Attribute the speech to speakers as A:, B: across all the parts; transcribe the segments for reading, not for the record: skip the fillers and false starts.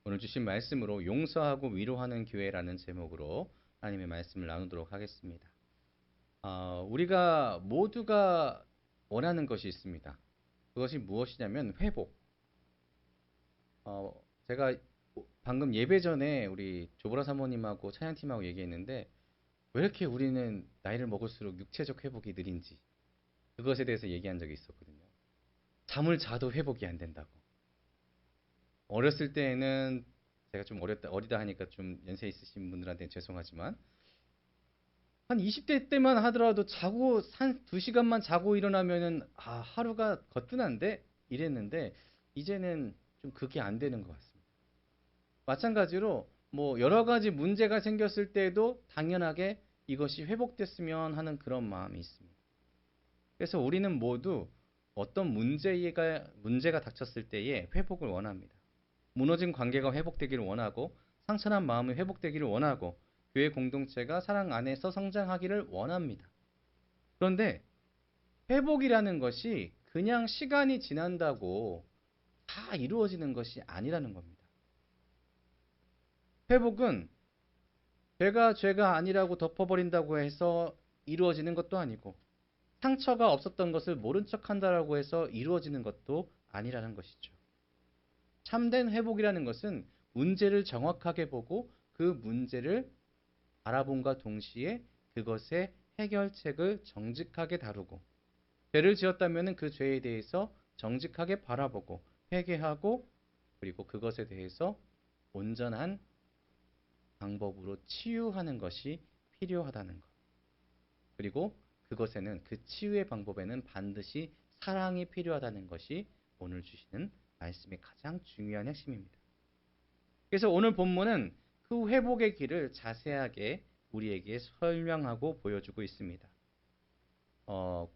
A: 오늘 주신 말씀으로 용서하고 위로하는 교회라는 제목으로 하나님의 말씀을 나누도록 하겠습니다. 우리가 모두가 원하는 것이 있습니다. 그것이 무엇이냐면 회복. 제가 방금 예배 전에 우리 조보라 사모님하고 찬양팀하고 얘기했는데 왜 이렇게 우리는 나이를 먹을수록 육체적 회복이 느린지 그것에 대해서 얘기한 적이 있었거든요. 잠을 자도 회복이 안 된다고. 어렸을 때에는 제가 좀 어리다 하니까 좀 연세 있으신 분들한테는 죄송하지만 한 20대 때만 하더라도 자고 한 2시간만 자고 일어나면은 하루가 거뜬한데 이랬는데 이제는 좀 그게 안 되는 것 같습니다. 마찬가지로 뭐 여러 가지 문제가 생겼을 때도 당연하게 이것이 회복됐으면 하는 그런 마음이 있습니다. 그래서 우리는 모두 어떤 문제가 닥쳤을 때에 회복을 원합니다. 무너진 관계가 회복되기를 원하고 상처난 마음이 회복되기를 원하고 교회 공동체가 사랑 안에서 성장하기를 원합니다. 그런데 회복이라는 것이 그냥 시간이 지난다고 다 이루어지는 것이 아니라는 겁니다. 회복은 죄가 아니라고 덮어버린다고 해서 이루어지는 것도 아니고 상처가 없었던 것을 모른 척한다라고 해서 이루어지는 것도 아니라는 것이죠. 참된 회복이라는 것은 문제를 정확하게 보고 그 문제를 알아봄과 동시에 그것의 해결책을 정직하게 다루고 죄를 지었다면 그 죄에 대해서 정직하게 바라보고 회개하고 그리고 그것에 대해서 온전한 방법으로 치유하는 것이 필요하다는 것. 그리고 그것에는 그 치유의 방법에는 반드시 사랑이 필요하다는 것이 오늘 주시는 말씀의 가장 중요한 핵심입니다. 그래서 오늘 본문은 그 회복의 길을 자세하게 우리에게 설명하고 보여주고 있습니다.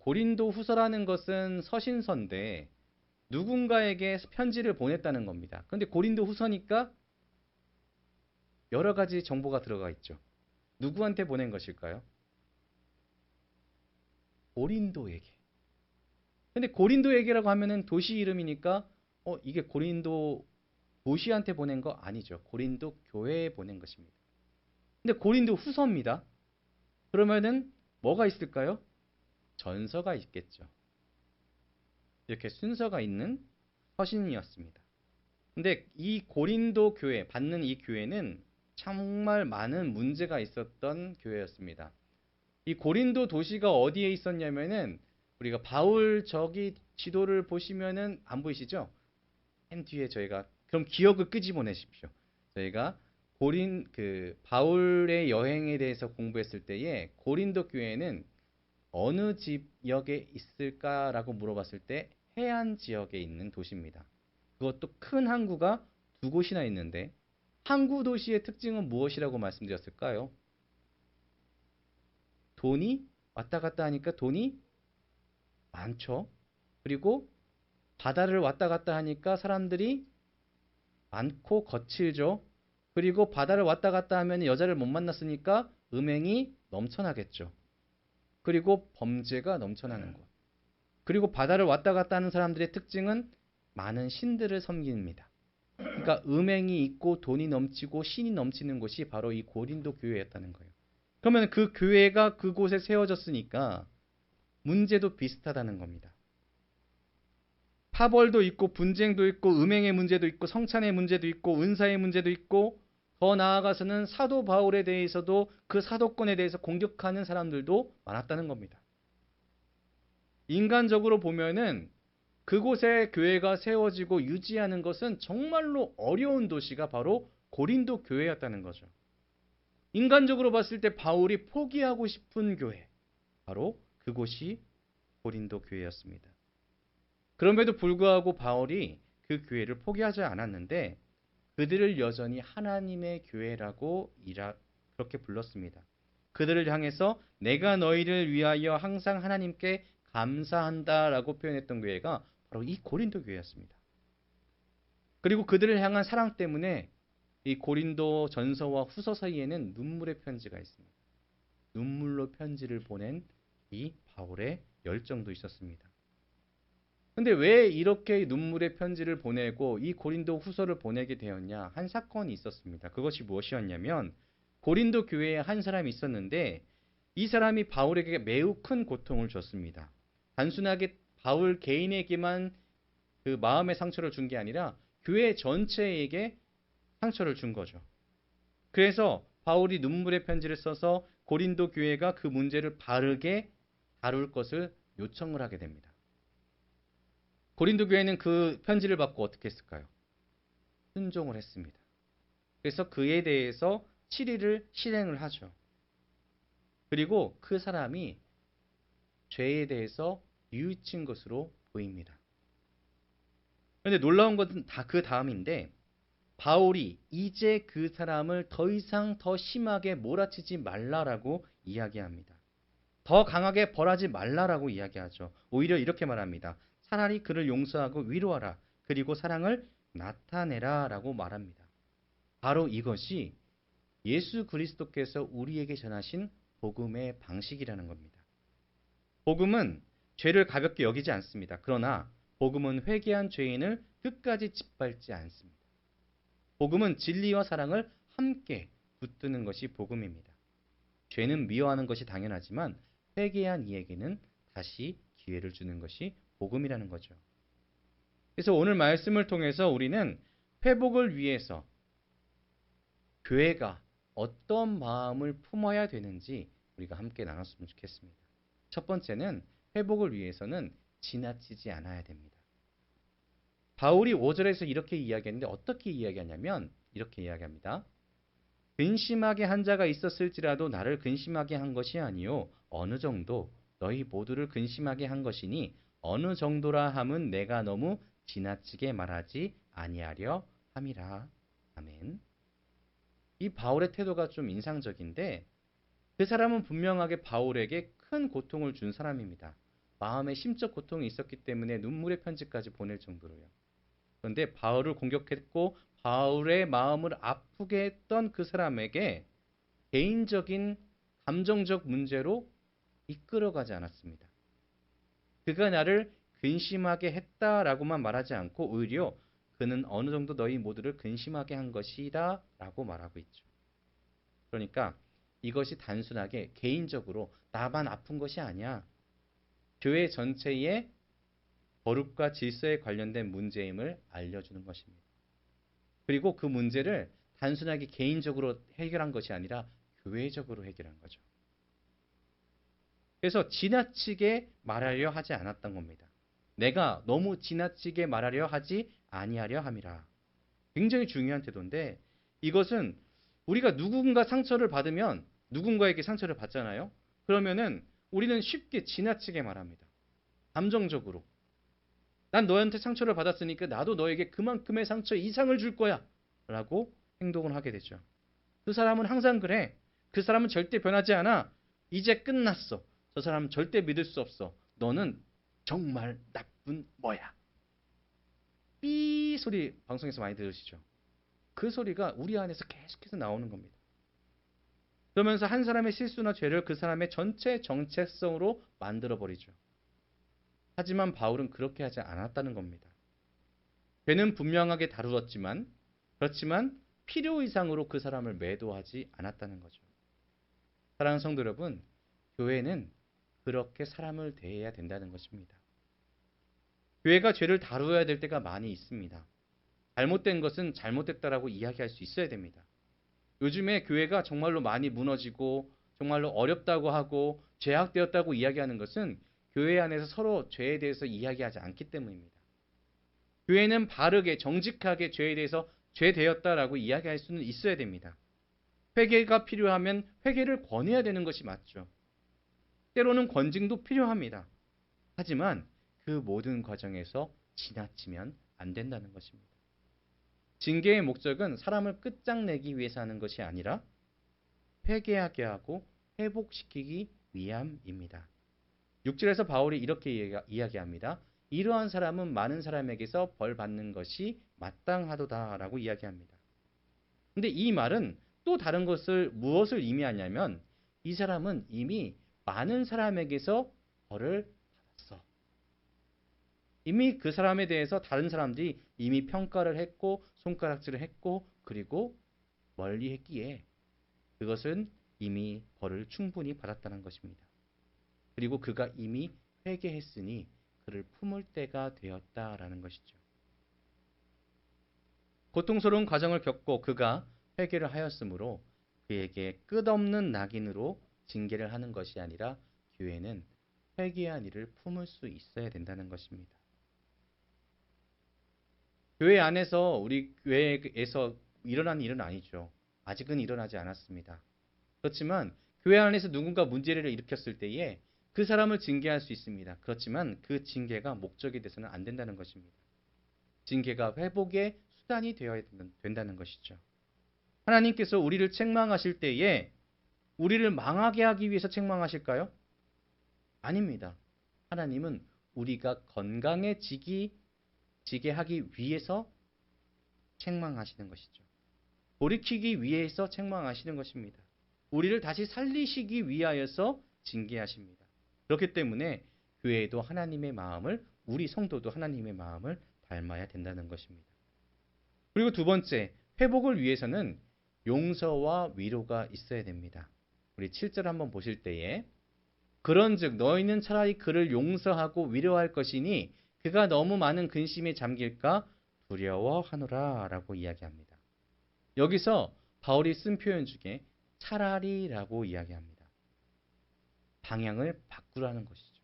A: 고린도 후서라는 것은 서신서인데 누군가에게 편지를 보냈다는 겁니다. 그런데 고린도 후서니까 여러 가지 정보가 들어가 있죠. 누구한테 보낸 것일까요? 고린도에게. 근데 고린도에게라고 하면은 도시 이름이니까 이게 고린도 도시한테 보낸 거 아니죠. 고린도 교회에 보낸 것입니다. 근데 고린도 후서입니다. 그러면은 뭐가 있을까요? 전서가 있겠죠. 이렇게 순서가 있는 서신이었습니다. 근데 이 고린도 교회, 받는 이 교회는 정말 많은 문제가 있었던 교회였습니다. 이 고린도 도시가 어디에 있었냐면은 우리가 바울 저기 지도를 보시면은 안 보이시죠? 맨 뒤에 저희가 그럼 기억을 끄집어내십시오. 저희가 바울의 여행에 대해서 공부했을 때에 고린도 교회는 어느 지역에 있을까라고 물어봤을 때 해안 지역에 있는 도시입니다. 그것도 큰 항구가 두 곳이나 있는데 항구 도시의 특징은 무엇이라고 말씀드렸을까요? 돈이 왔다 갔다 하니까 돈이 많죠. 그리고 바다를 왔다 갔다 하니까 사람들이 많고 거칠죠. 그리고 바다를 왔다 갔다 하면 여자를 못 만났으니까 음행이 넘쳐나겠죠. 그리고 범죄가 넘쳐나는 것. 그리고 바다를 왔다 갔다 하는 사람들의 특징은 많은 신들을 섬깁니다. 그러니까 음행이 있고 돈이 넘치고 신이 넘치는 곳이 바로 이 고린도 교회였다는 거예요. 그러면 그 교회가 그곳에 세워졌으니까 문제도 비슷하다는 겁니다. 파벌도 있고 분쟁도 있고 음행의 문제도 있고 성찬의 문제도 있고 은사의 문제도 있고 더 나아가서는 사도 바울에 대해서도 그 사도권에 대해서 공격하는 사람들도 많았다는 겁니다. 인간적으로 보면은 그곳에 교회가 세워지고 유지하는 것은 정말로 어려운 도시가 바로 고린도 교회였다는 거죠. 인간적으로 봤을 때 바울이 포기하고 싶은 교회, 바로 그곳이 고린도 교회였습니다. 그럼에도 불구하고 바울이 그 교회를 포기하지 않았는데 그들을 여전히 하나님의 교회라고 그렇게 불렀습니다. 그들을 향해서 내가 너희를 위하여 항상 하나님께 감사한다라고 표현했던 교회가 바로 이 고린도 교회였습니다. 그리고 그들을 향한 사랑 때문에 이 고린도 전서와 후서 사이에는 눈물의 편지가 있습니다. 눈물로 편지를 보낸 이 바울의 열정도 있었습니다. 근데 왜 이렇게 눈물의 편지를 보내고 이 고린도 후서를 보내게 되었냐? 한 사건이 있었습니다. 그것이 무엇이었냐면 고린도 교회에 한 사람이 있었는데 이 사람이 바울에게 매우 큰 고통을 줬습니다. 단순하게 바울 개인에게만 그 마음의 상처를 준 게 아니라 교회 전체에게 상처를 준 거죠. 그래서 바울이 눈물의 편지를 써서 고린도 교회가 그 문제를 바르게 다룰 것을 요청을 하게 됩니다. 고린도 교회는 그 편지를 받고 어떻게 했을까요? 순종을 했습니다. 그래서 그에 대해서 7일을 실행을 하죠. 그리고 그 사람이 죄에 대해서 뉘우친 것으로 보입니다. 그런데 놀라운 것은 다 그 다음인데 바울이 이제 그 사람을 더 이상 더 심하게 몰아치지 말라라고 이야기합니다. 더 강하게 벌하지 말라라고 이야기하죠. 오히려 이렇게 말합니다. 차라리 그를 용서하고 위로하라. 그리고 사랑을 나타내라 라고 말합니다. 바로 이것이 예수 그리스도께서 우리에게 전하신 복음의 방식이라는 겁니다. 복음은 죄를 가볍게 여기지 않습니다. 그러나 복음은 회개한 죄인을 끝까지 짓밟지 않습니다. 복음은 진리와 사랑을 함께 붙드는 것이 복음입니다. 죄는 미워하는 것이 당연하지만 회개한 이에게는 다시 기회를 주는 것이 복음이라는 거죠. 그래서 오늘 말씀을 통해서 우리는 회복을 위해서 교회가 어떤 마음을 품어야 되는지 우리가 함께 나눴으면 좋겠습니다. 첫 번째는 회복을 위해서는 지나치지 않아야 됩니다. 바울이 5절에서 이렇게 이야기했는데 어떻게 이야기하냐면 이렇게 이야기합니다. 근심하게 한 자가 있었을지라도 나를 근심하게 한 것이 아니요 어느 정도 너희 모두를 근심하게 한 것이니 어느 정도라 함은 내가 너무 지나치게 말하지 아니하려 함이라. 아멘. 이 바울의 태도가 좀 인상적인데 그 사람은 분명하게 바울에게 큰 고통을 준 사람입니다. 마음에 심적 고통이 있었기 때문에 눈물의 편지까지 보낼 정도로요. 그런데 바울을 공격했고 바울의 마음을 아프게 했던 그 사람에게 개인적인 감정적 문제로 이끌어가지 않았습니다. 그가 나를 근심하게 했다라고만 말하지 않고 오히려 그는 어느 정도 너희 모두를 근심하게 한 것이다 라고 말하고 있죠. 그러니까 이것이 단순하게 개인적으로 나만 아픈 것이 아니야. 교회 전체의 거룩과 질서에 관련된 문제임을 알려주는 것입니다. 그리고 그 문제를 단순하게 개인적으로 해결한 것이 아니라 교회적으로 해결한 거죠. 그래서 지나치게 말하려 하지 않았던 겁니다. 내가 너무 지나치게 말하려 하지 아니하려 함이라. 굉장히 중요한 태도인데 이것은 우리가 누군가 상처를 받으면 누군가에게 상처를 받잖아요. 그러면은 우리는 쉽게 지나치게 말합니다. 감정적으로. 난 너한테 상처를 받았으니까 나도 너에게 그만큼의 상처 이상을 줄 거야. 라고 행동을 하게 되죠. 그 사람은 항상 그래. 그 사람은 절대 변하지 않아. 이제 끝났어. 저 사람은 절대 믿을 수 없어. 너는 정말 나쁜 뭐야. 삐 소리 방송에서 많이 들으시죠? 그 소리가 우리 안에서 계속해서 나오는 겁니다. 그러면서 한 사람의 실수나 죄를 그 사람의 전체 정체성으로 만들어버리죠. 하지만 바울은 그렇게 하지 않았다는 겁니다. 죄는 분명하게 다루었지만 그렇지만 필요 이상으로 그 사람을 매도하지 않았다는 거죠. 사랑하는 성도 여러분, 교회는 그렇게 사람을 대해야 된다는 것입니다. 교회가 죄를 다루어야 될 때가 많이 있습니다. 잘못된 것은 잘못됐다라고 이야기할 수 있어야 됩니다. 요즘에 교회가 정말로 많이 무너지고 정말로 어렵다고 하고 죄악되었다고 이야기하는 것은 교회 안에서 서로 죄에 대해서 이야기하지 않기 때문입니다. 교회는 바르게 정직하게 죄에 대해서 죄되었다라고 이야기할 수는 있어야 됩니다. 회개가 필요하면 회개를 권해야 되는 것이 맞죠. 때로는 권징도 필요합니다. 하지만 그 모든 과정에서 지나치면 안 된다는 것입니다. 징계의 목적은 사람을 끝장내기 위해서 하는 것이 아니라 회개하게 하고 회복시키기 위함입니다. 6절에서 바울이 이렇게 이야기합니다. 이러한 사람은 많은 사람에게서 벌 받는 것이 마땅하도다라고 이야기합니다. 근데 이 말은 또 다른 것을 무엇을 의미하냐면 이 사람은 이미 많은 사람에게서 벌을 받았어. 이미 그 사람에 대해서 다른 사람들이 이미 평가를 했고 손가락질을 했고 그리고 멀리 했기에 그것은 이미 벌을 충분히 받았다는 것입니다. 그리고 그가 이미 회개했으니 그를 품을 때가 되었다라는 것이죠. 고통스러운 과정을 겪고 그가 회개를 하였으므로 그에게 끝없는 낙인으로 징계를 하는 것이 아니라 교회는 회개한 이를 품을 수 있어야 된다는 것입니다. 교회 안에서 우리 교회에서 일어난 일은 아니죠. 아직은 일어나지 않았습니다. 그렇지만 교회 안에서 누군가 문제를 일으켰을 때에 그 사람을 징계할 수 있습니다. 그렇지만 그 징계가 목적이 돼서는 안 된다는 것입니다. 징계가 회복의 수단이 되어야 된다는 것이죠. 하나님께서 우리를 책망하실 때에 우리를 망하게 하기 위해서 책망하실까요? 아닙니다. 하나님은 우리가 건강해지게 하기 위해서 책망하시는 것이죠. 돌이키기 위해서 책망하시는 것입니다. 우리를 다시 살리시기 위하여서 징계하십니다. 그렇기 때문에 교회도 하나님의 마음을, 우리 성도도 하나님의 마음을 닮아야 된다는 것입니다. 그리고 두 번째, 회복을 위해서는 용서와 위로가 있어야 됩니다. 우리 7절 한번 보실 때에 그런즉 너희는 차라리 그를 용서하고 위로할 것이니 그가 너무 많은 근심에 잠길까 두려워하노라 라고 이야기합니다. 여기서 바울이 쓴 표현 중에 차라리라고 이야기합니다. 방향을 바꾸라는 것이죠.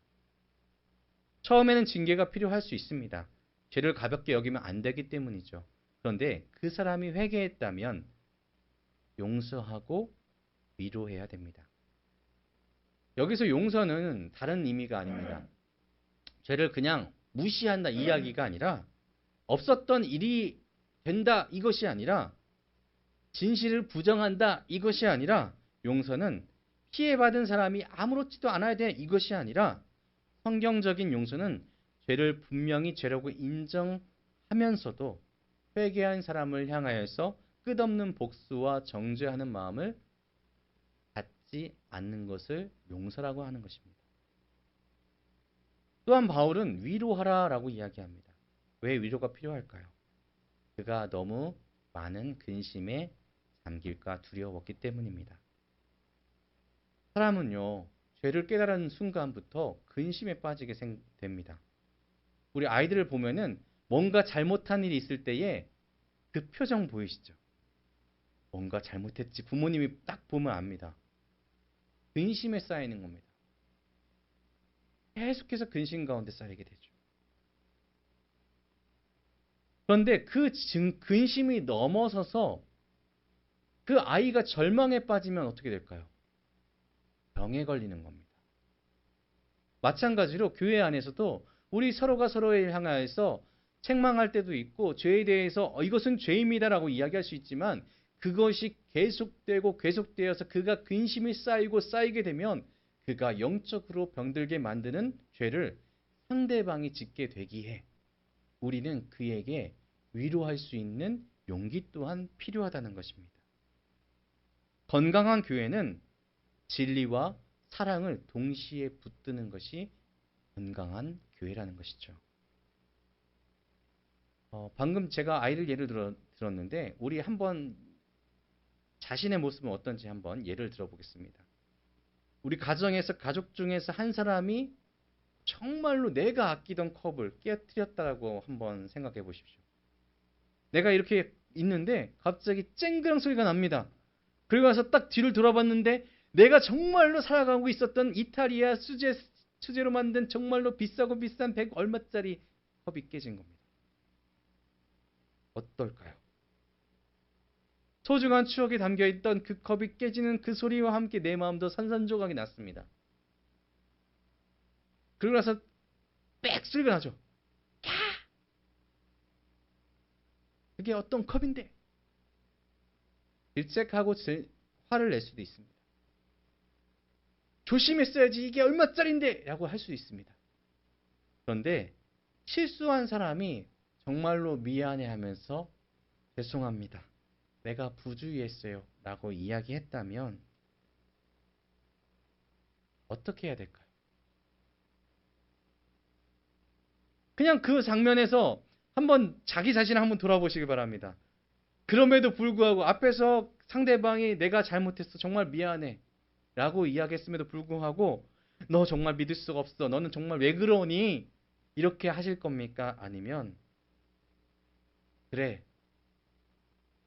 A: 처음에는 징계가 필요할 수 있습니다. 죄를 가볍게 여기면 안 되기 때문이죠. 그런데 그 사람이 회개했다면 용서하고 위로해야 됩니다. 여기서 용서는 다른 의미가 아닙니다. 죄를 그냥 무시한다 이야기가 아니라 없었던 일이 된다 이것이 아니라 진실을 부정한다 이것이 아니라 용서는 피해받은 사람이 아무렇지도 않아야 돼 이것이 아니라 성경적인 용서는 죄를 분명히 죄라고 인정하면서도 회개한 사람을 향하여서 끝없는 복수와 정죄하는 마음을 갖지 않는 것을 용서라고 하는 것입니다. 또한 바울은 위로하라라고 이야기합니다. 왜 위로가 필요할까요? 그가 너무 많은 근심에 잠길까 두려웠기 때문입니다. 사람은요, 죄를 깨달은 순간부터 근심에 빠지게 됩니다. 우리 아이들을 보면은 뭔가 잘못한 일이 있을 때에 그 표정 보이시죠? 뭔가 잘못했지 부모님이 딱 보면 압니다. 근심에 쌓이는 겁니다. 계속해서 근심 가운데 쌓이게 되죠. 그런데 그 근심이 넘어서서 그 아이가 절망에 빠지면 어떻게 될까요? 병에 걸리는 겁니다. 마찬가지로 교회 안에서도 우리 서로가 서로를 향하여서 책망할 때도 있고 죄에 대해서 이것은 죄입니다라고 이야기할 수 있지만 그것이 계속되고 계속되어서 그가 근심이 쌓이고 쌓이게 되면 그가 영적으로 병들게 만드는 죄를 상대방이 짓게 되기에 우리는 그에게 위로할 수 있는 용기 또한 필요하다는 것입니다. 건강한 교회는 진리와 사랑을 동시에 붙드는 것이 건강한 교회라는 것이죠. 방금 제가 아이를 예를 들었는데 우리 한번 자신의 모습은 어떤지 한번 예를 들어보겠습니다. 우리 가정에서 가족 중에서 한 사람이 정말로 내가 아끼던 컵을 깨뜨렸다고 한번 생각해 보십시오. 내가 이렇게 있는데 갑자기 쨍그랑 소리가 납니다. 그리고 나서 딱 뒤를 돌아봤는데 내가 정말로 살아가고 있었던 이탈리아 수제로 만든 정말로 비싸고 비싼 100 얼마짜리 컵이 깨진 겁니다. 어떨까요? 소중한 추억이 담겨있던 그 컵이 깨지는 그 소리와 함께 내 마음도 산산조각이 났습니다. 그러고 나서 빽 소리가 나죠. 야! 그게 어떤 컵인데? 질책하고 화를 낼 수도 있습니다. 조심했어야지 이게 얼마짜린데? 라고 할 수 있습니다. 그런데 실수한 사람이 정말로 미안해하면서 죄송합니다. 내가 부주의했어요. 라고 이야기했다면 어떻게 해야 될까요? 그냥 그 장면에서 한번 자기 자신을 한번 돌아보시기 바랍니다. 그럼에도 불구하고 앞에서 상대방이 내가 잘못했어. 정말 미안해. 라고 이야기했음에도 불구하고 너 정말 믿을 수가 없어. 너는 정말 왜 그러니? 이렇게 하실 겁니까? 아니면 그래.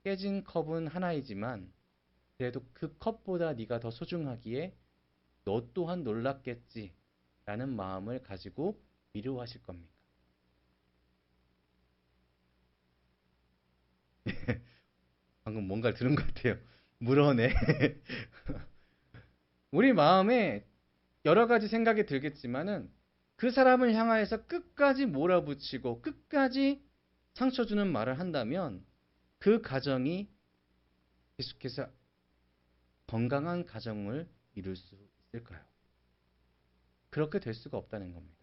A: 깨진 컵은 하나이지만 그래도 그 컵보다 네가 더 소중하기에 너 또한 놀랐겠지. 라는 마음을 가지고 위로하실 겁니까? 방금 뭔가를 들은 것 같아요. 물어내. 우리 마음에 여러 가지 생각이 들겠지만은 그 사람을 향하여서 끝까지 몰아붙이고 끝까지 상처 주는 말을 한다면 그 가정이 계속해서 건강한 가정을 이룰 수 있을까요? 그렇게 될 수가 없다는 겁니다.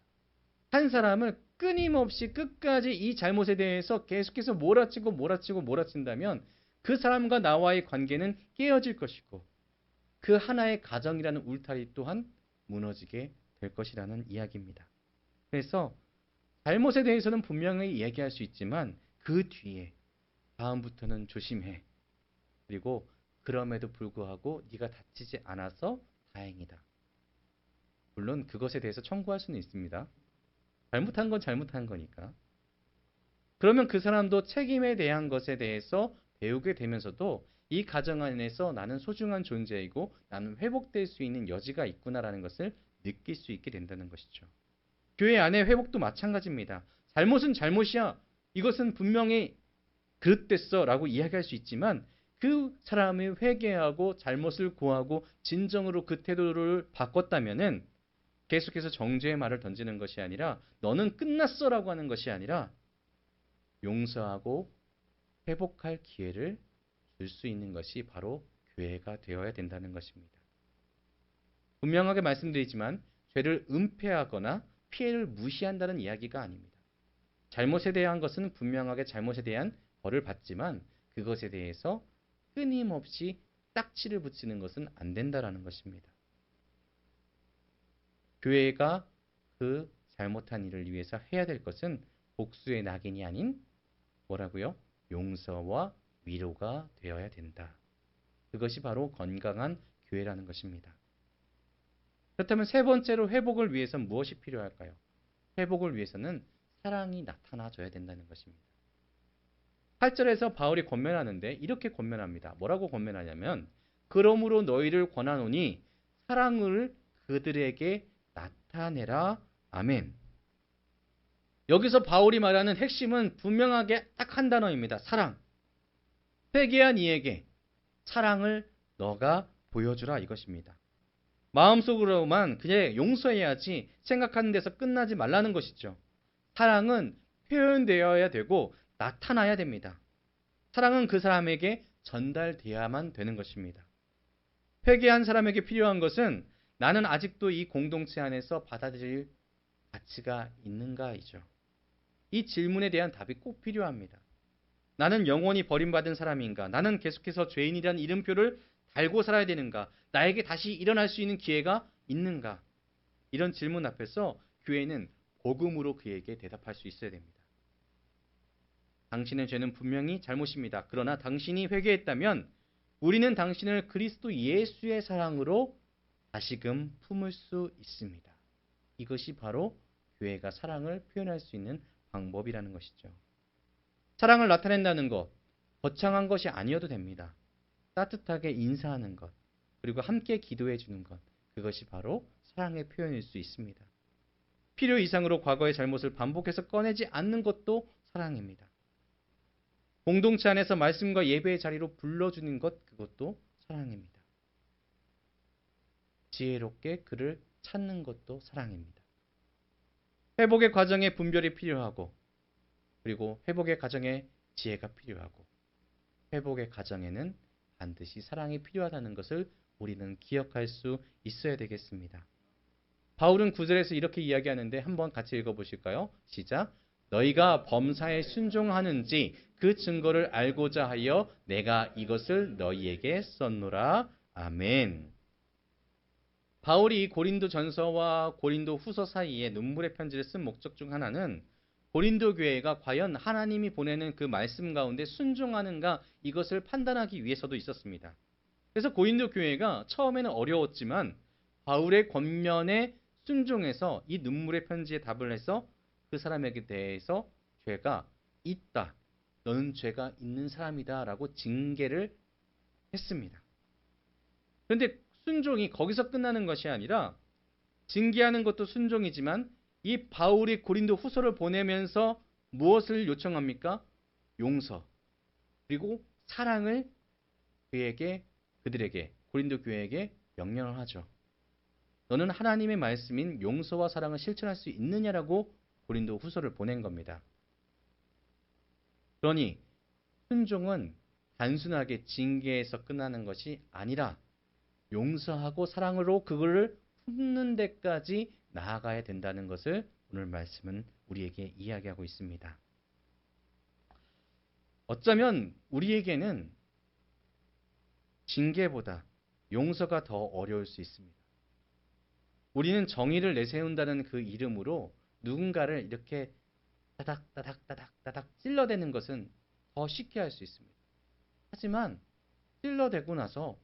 A: 한 사람을 끊임없이 끝까지 이 잘못에 대해서 계속해서 몰아친다면 그 사람과 나와의 관계는 깨어질 것이고 그 하나의 가정이라는 울타리 또한 무너지게 될 것이라는 이야기입니다. 그래서 잘못에 대해서는 분명히 얘기할 수 있지만 그 뒤에 다음부터는 조심해. 그리고 그럼에도 불구하고 네가 다치지 않아서 다행이다. 물론 그것에 대해서 청구할 수는 있습니다. 잘못한 건 잘못한 거니까. 그러면 그 사람도 책임에 대한 것에 대해서 배우게 되면서도 이 가정 안에서 나는 소중한 존재이고 나는 회복될 수 있는 여지가 있구나라는 것을 느낄 수 있게 된다는 것이죠. 교회 안에 회복도 마찬가지입니다. 잘못은 잘못이야. 이것은 분명히 그릇됐어 라고 이야기할 수 있지만 그 사람이 회개하고 잘못을 고하고 진정으로 그 태도를 바꿨다면은 계속해서 정죄의 말을 던지는 것이 아니라 너는 끝났어 라고 하는 것이 아니라 용서하고 회복할 기회를 줄 수 있는 것이 바로 교회가 되어야 된다는 것입니다. 분명하게 말씀드리지만 죄를 은폐하거나 피해를 무시한다는 이야기가 아닙니다. 잘못에 대한 것은 분명하게 잘못에 대한 벌을 받지만 그것에 대해서 끊임없이 딱지를 붙이는 것은 안 된다라는 것입니다. 교회가 그 잘못한 일을 위해서 해야 될 것은 복수의 낙인이 아닌 뭐라고요? 용서와 위로가 되어야 된다. 그것이 바로 건강한 교회라는 것입니다. 그렇다면 세 번째로 회복을 위해서는 무엇이 필요할까요? 회복을 위해서는 사랑이 나타나줘야 된다는 것입니다. 8절에서 바울이 권면하는데 이렇게 권면합니다. 뭐라고 권면하냐면 그러므로 너희를 권하노니 사랑을 그들에게 나타내라. 아멘. 여기서 바울이 말하는 핵심은 분명하게 딱 한 단어입니다. 사랑. 회개한 이에게 사랑을 너가 보여주라 이것입니다. 마음속으로만 그냥 용서해야지 생각하는 데서 끝나지 말라는 것이죠. 사랑은 표현되어야 되고 나타나야 됩니다. 사랑은 그 사람에게 전달되어야만 되는 것입니다. 회개한 사람에게 필요한 것은 나는 아직도 이 공동체 안에서 받아들일 가치가 있는가이죠. 이 질문에 대한 답이 꼭 필요합니다. 나는 영원히 버림받은 사람인가? 나는 계속해서 죄인이라는 이름표를 달고 살아야 되는가? 나에게 다시 일어날 수 있는 기회가 있는가? 이런 질문 앞에서 교회는 복음으로 그에게 대답할 수 있어야 됩니다. 당신의 죄는 분명히 잘못입니다. 그러나 당신이 회개했다면 우리는 당신을 그리스도 예수의 사랑으로 다시금 품을 수 있습니다. 이것이 바로 교회가 사랑을 표현할 수 있는 방법이라는 것이죠. 사랑을 나타낸다는 것, 거창한 것이 아니어도 됩니다. 따뜻하게 인사하는 것, 그리고 함께 기도해 주는 것, 그것이 바로 사랑의 표현일 수 있습니다. 필요 이상으로 과거의 잘못을 반복해서 꺼내지 않는 것도 사랑입니다. 공동체 안에서 말씀과 예배의 자리로 불러주는 것, 그것도 사랑입니다. 지혜롭게 그를 찾는 것도 사랑입니다. 회복의 과정에 분별이 필요하고 그리고 회복의 과정에 지혜가 필요하고 회복의 과정에는 반드시 사랑이 필요하다는 것을 우리는 기억할 수 있어야 되겠습니다. 바울은 9절에서 이렇게 이야기하는데 한번 같이 읽어보실까요? 시작. 너희가 범사에 순종하는지 그 증거를 알고자 하여 내가 이것을 너희에게 썼노라. 아멘. 바울이 고린도 전서와 고린도 후서 사이에 눈물의 편지를 쓴 목적 중 하나는 고린도 교회가 과연 하나님이 보내는 그 말씀 가운데 순종하는가 이것을 판단하기 위해서도 있었습니다. 그래서 고린도 교회가 처음에는 어려웠지만 바울의 권면에 순종해서 이 눈물의 편지에 답을 해서 그 사람에게 대해서 죄가 있다. 너는 죄가 있는 사람이다 라고 징계를 했습니다. 그런데 순종이 거기서 끝나는 것이 아니라 징계하는 것도 순종이지만 이 바울이 고린도 후서를 보내면서 무엇을 요청합니까? 용서 그리고 사랑을 그들에게 고린도 교회에게 명령을 하죠. 너는 하나님의 말씀인 용서와 사랑을 실천할 수 있느냐라고 고린도 후서를 보낸 겁니다. 그러니 순종은 단순하게 징계에서 끝나는 것이 아니라 용서하고 사랑으로 그거를 품는 데까지 나아가야 된다는 것을 오늘 말씀은 우리에게 이야기하고 있습니다. 어쩌면 우리에게는 징계보다 용서가 더 어려울 수 있습니다. 우리는 정의를 내세운다는 그 이름으로 누군가를 이렇게 따닥따닥 찔러대는 것은 더 쉽게 할 수 있습니다. 하지만 찔러대고 나서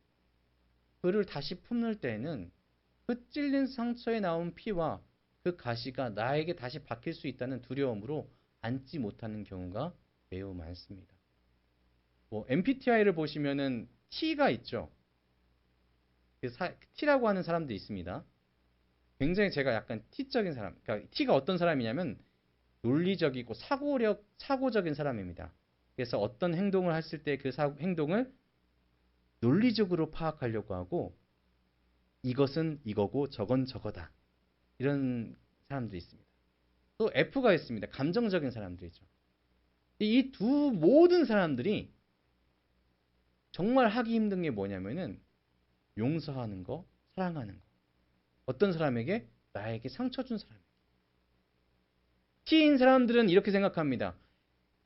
A: 그를 다시 품을 때에는 그 찔린 상처에 나온 피와 그 가시가 나에게 다시 박힐 수 있다는 두려움으로 앉지 못하는 경우가 매우 많습니다. MBTI를 보시면은 T가 있죠. T라고 하는 사람도 있습니다. 굉장히 제가 약간 T적인 사람, 그러니까 T가 어떤 사람이냐면 논리적이고 사고적인 사람입니다. 그래서 어떤 행동을 했을 때 그 행동을 논리적으로 파악하려고 하고 이것은 이거고 저건 저거다. 이런 사람들이 있습니다. 또 F가 있습니다. 감정적인 사람들이죠. 이 두 모든 사람들이 정말 하기 힘든 게 뭐냐면은 용서하는 거, 사랑하는 거. 어떤 사람에게? 나에게 상처 준 사람에게. T인 사람들은 이렇게 생각합니다.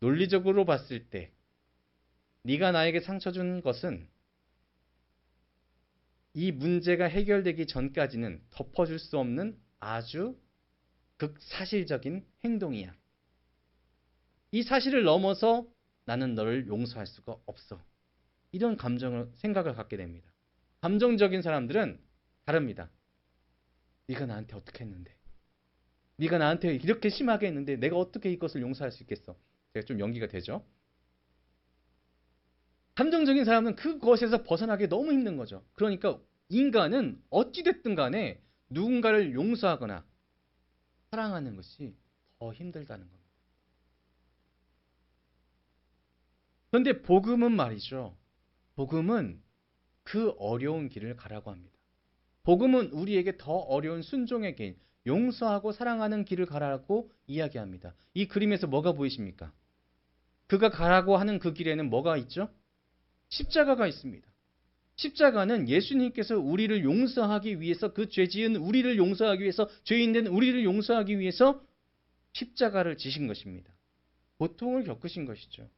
A: 논리적으로 봤을 때 네가 나에게 상처 준 것은 이 문제가 해결되기 전까지는 덮어줄 수 없는 아주 극사실적인 행동이야. 이 사실을 넘어서 나는 너를 용서할 수가 없어. 이런 생각을 갖게 됩니다. 감정적인 사람들은 다릅니다. 네가 나한테 어떻게 했는데? 네가 나한테 이렇게 심하게 했는데 내가 어떻게 이것을 용서할 수 있겠어? 제가 좀 연기가 되죠? 감정적인 사람은 그것에서 벗어나기 너무 힘든 거죠. 그러니까 인간은 어찌됐든 간에 누군가를 용서하거나 사랑하는 것이 더 힘들다는 겁니다. 그런데 복음은 말이죠. 복음은 그 어려운 길을 가라고 합니다. 복음은 우리에게 더 어려운 순종의 길, 용서하고 사랑하는 길을 가라고 이야기합니다. 이 그림에서 뭐가 보이십니까? 그가 가라고 하는 그 길에는 뭐가 있죠? 십자가가 있습니다. 십자가는 예수님께서 우리를 용서하기 위해서 그 죄지은 우리를 용서하기 위해서 죄인된 우리를 용서하기 위해서 십자가를 지신 것입니다. 고통을 겪으신 것이죠.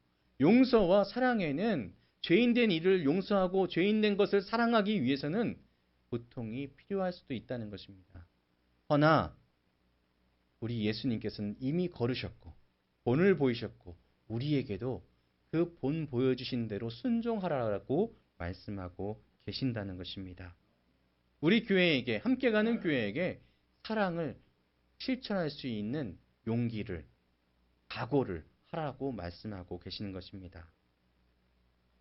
A: 용서와 사랑에는 죄인된 이를 용서하고 죄인된 것을 사랑하기 위해서는 고통이 필요할 수도 있다는 것입니다. 허나 우리 예수님께서는 이미 걸으셨고 본을 보이셨고 우리에게도 그 본 보여주신 대로 순종하라고 말씀하고 계신다는 것입니다. 우리 교회에게 함께 가는 교회에게 사랑을 실천할 수 있는 용기를 각오를 하라고 말씀하고 계시는 것입니다.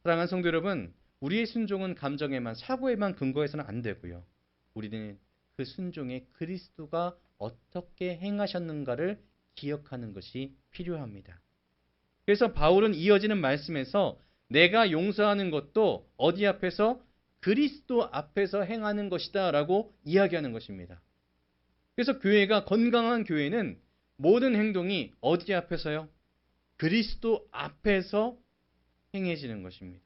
A: 사랑하는 성도 여러분, 우리의 순종은 감정에만 사고에만 근거해서는 안 되고요. 우리는 그 순종에 그리스도가 어떻게 행하셨는가를 기억하는 것이 필요합니다. 그래서 바울은 이어지는 말씀에서 내가 용서하는 것도 어디 앞에서? 그리스도 앞에서 행하는 것이다 라고 이야기하는 것입니다. 그래서 교회가 건강한 교회는 모든 행동이 어디 앞에서요? 그리스도 앞에서 행해지는 것입니다.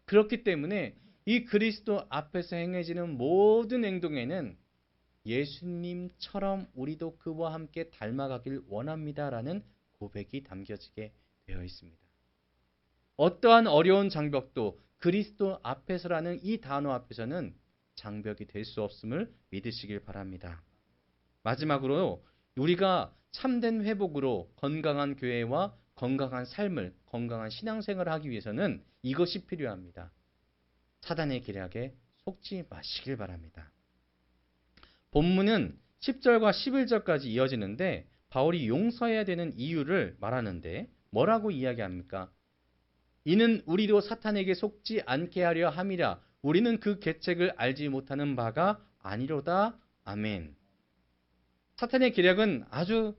A: 그렇기 때문에 이 그리스도 앞에서 행해지는 모든 행동에는 예수님처럼 우리도 그와 함께 닮아가길 원합니다라는 고백이 담겨지게 되어 있습니다. 어떠한 어려운 장벽도 그리스도 앞에서라는 이 단어 앞에서는 장벽이 될 수 없음을 믿으시길 바랍니다. 마지막으로 우리가 참된 회복으로 건강한 교회와 건강한 삶을, 건강한 신앙생활을 하기 위해서는 이것이 필요합니다. 사단의 계략에 속지 마시길 바랍니다. 본문은 10절과 11절까지 이어지는데 바울이 용서해야 되는 이유를 말하는데 뭐라고 이야기합니까? 이는 우리도 사탄에게 속지 않게 하려 함이라. 우리는 그 계책을 알지 못하는 바가 아니로다. 아멘. 사탄의 계략은 아주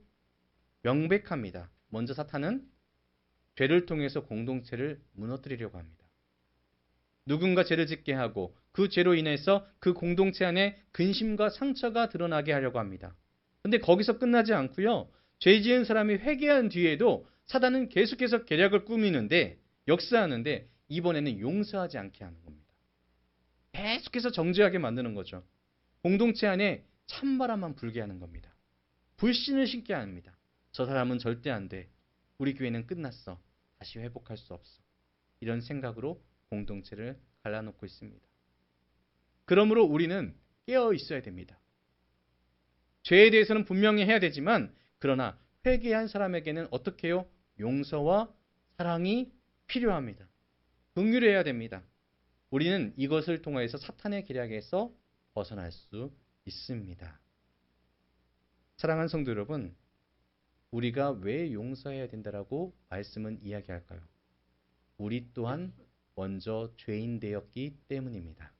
A: 명백합니다. 먼저 사탄은 죄를 통해서 공동체를 무너뜨리려고 합니다. 누군가 죄를 짓게 하고 그 죄로 인해서 그 공동체 안에 근심과 상처가 드러나게 하려고 합니다. 근데 거기서 끝나지 않고요. 죄 지은 사람이 회개한 뒤에도 사단은 계속해서 계략을 꾸미는데 역사하는데 이번에는 용서하지 않게 하는 겁니다. 계속해서 정죄하게 만드는 거죠. 공동체 안에 찬바람만 불게 하는 겁니다. 불신을 심게 합니다. 저 사람은 절대 안 돼. 우리 교회는 끝났어. 다시 회복할 수 없어. 이런 생각으로 공동체를 갈라놓고 있습니다. 그러므로 우리는 깨어 있어야 됩니다. 죄에 대해서는 분명히 해야 되지만 그러나 회개한 사람에게는 어떻게 해요? 용서와 사랑이 필요합니다. 긍휼해야 됩니다. 우리는 이것을 통해서 사탄의 계략에서 벗어날 수 있습니다. 사랑하는 성도 여러분, 우리가 왜 용서해야 된다라고 말씀은 이야기할까요? 우리 또한 먼저 죄인 되었기 때문입니다.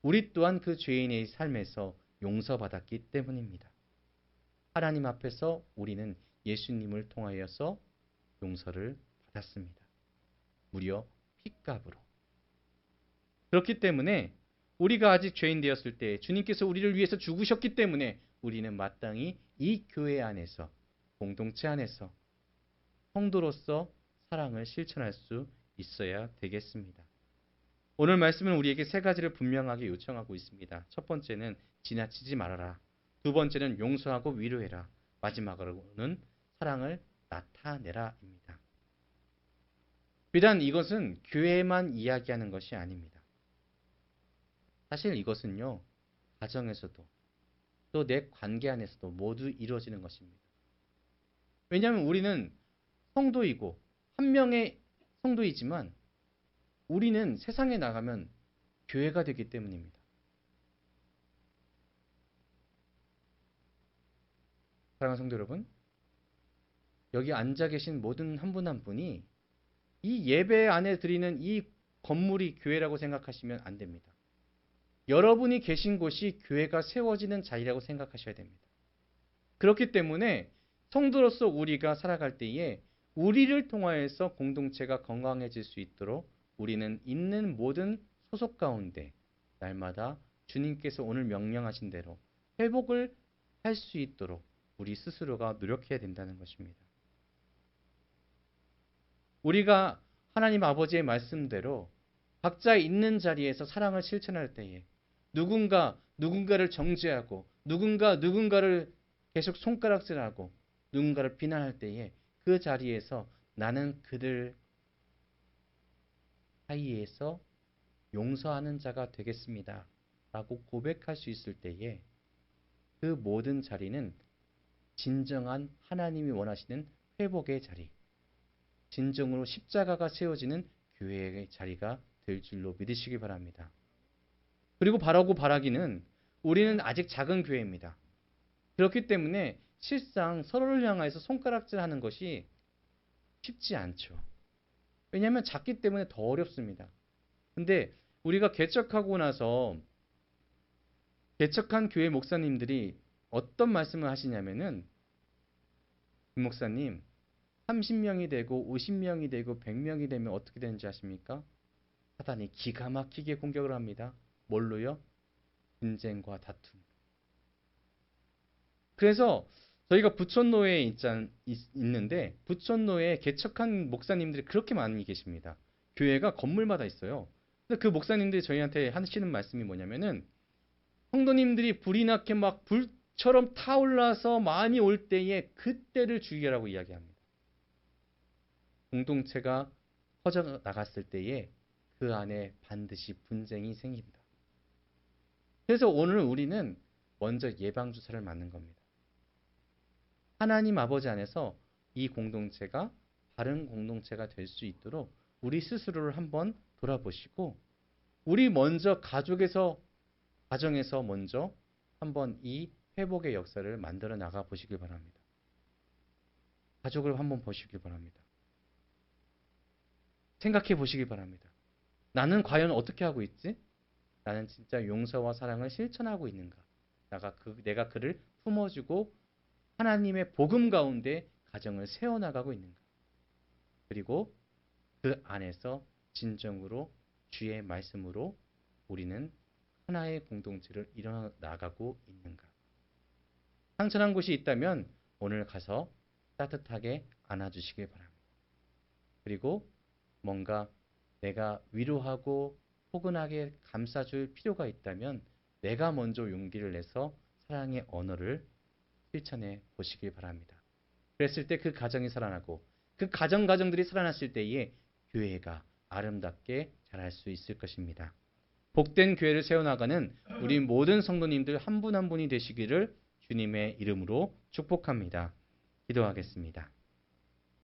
A: 우리 또한 그 죄인의 삶에서 용서받았기 때문입니다. 하나님 앞에서 우리는 예수님을 통하여서 용서를 받았습니다. 무려 핏값으로. 그렇기 때문에 우리가 아직 죄인 되었을 때 주님께서 우리를 위해서 죽으셨기 때문에 우리는 마땅히 이 교회 안에서, 공동체 안에서 성도로서 사랑을 실천할 수 있어야 되겠습니다. 오늘 말씀은 우리에게 세 가지를 분명하게 요청하고 있습니다. 첫 번째는 지나치지 말아라. 두 번째는 용서하고 위로해라. 마지막으로는 사랑을 나타내라입니다. 비단 이것은 교회만 이야기하는 것이 아닙니다. 사실 이것은요, 가정에서도 또 내 관계 안에서도 모두 이루어지는 것입니다. 왜냐하면 우리는 성도이고 한 명의 성도이지만 우리는 세상에 나가면 교회가 되기 때문입니다. 사랑하는 성도 여러분, 여기 앉아 계신 모든 한 분 한 분이 이 예배 안에 드리는 이 건물이 교회라고 생각하시면 안 됩니다. 여러분이 계신 곳이 교회가 세워지는 자리라고 생각하셔야 됩니다. 그렇기 때문에 성도로서 우리가 살아갈 때에 우리를 통하여서 공동체가 건강해질 수 있도록 우리는 있는 모든 소속 가운데 날마다 주님께서 오늘 명령하신 대로 회복을 할 수 있도록 우리 스스로가 노력해야 된다는 것입니다. 우리가 하나님 아버지의 말씀대로 각자 있는 자리에서 사랑을 실천할 때에 누군가를 정죄하고 누군가를 계속 손가락질하고 누군가를 비난할 때에 그 자리에서 나는 그들 사이에서 용서하는 자가 되겠습니다. 라고 고백할 수 있을 때에 그 모든 자리는 진정한 하나님이 원하시는 회복의 자리, 진정으로 십자가가 세워지는 교회의 자리가 될 줄로 믿으시기 바랍니다. 그리고 바라고 바라기는 우리는 아직 작은 교회입니다. 그렇기 때문에 실상 서로를 향해서 손가락질하는 것이 쉽지 않죠. 왜냐하면 작기 때문에 더 어렵습니다. 근데 우리가 개척하고 나서 개척한 교회 목사님들이 어떤 말씀을 하시냐면은 김 목사님 30명이 되고 50명이 되고 100명이 되면 어떻게 되는지 아십니까? 사단이 기가 막히게 공격을 합니다. 뭘로요? 분쟁과 다툼. 그래서 저희가 부천로에 있는데 부천로에 개척한 목사님들이 그렇게 많이 계십니다. 교회가 건물마다 있어요. 근데 그 목사님들이 저희한테 하시는 말씀이 뭐냐면은 성도님들이 불이 나게 막 불처럼 타올라서 많이 올 때에 그때를 주의하라고 이야기합니다. 공동체가 퍼져 나갔을 때에 그 안에 반드시 분쟁이 생깁니다. 그래서 오늘 우리는 먼저 예방주사를 맞는 겁니다. 하나님 아버지 안에서 이 공동체가 바른 공동체가 될 수 있도록 우리 스스로를 한번 돌아보시고 우리 먼저 가정에서 먼저 한번 이 회복의 역사를 만들어 나가 보시길 바랍니다. 가족을 한번 보시길 바랍니다. 생각해 보시길 바랍니다. 나는 과연 어떻게 하고 있지? 나는 진짜 용서와 사랑을 실천하고 있는가? 내가 그를 품어주고 하나님의 복음 가운데 가정을 세워나가고 있는가? 그리고 그 안에서 진정으로 주의 말씀으로 우리는 하나의 공동체를 이뤄나가고 있는가? 상처난 곳이 있다면 오늘 가서 따뜻하게 안아주시길 바랍니다. 그리고 뭔가 내가 위로하고 포근하게 감싸줄 필요가 있다면 내가 먼저 용기를 내서 사랑의 언어를 실천해 보시길 바랍니다. 그랬을 때 그 가정이 살아나고 그 가정들이 살아났을 때에 교회가 아름답게 자랄 수 있을 것입니다. 복된 교회를 세워나가는 우리 모든 성도님들 한 분 한 분이 되시기를 주님의 이름으로 축복합니다. 기도하겠습니다.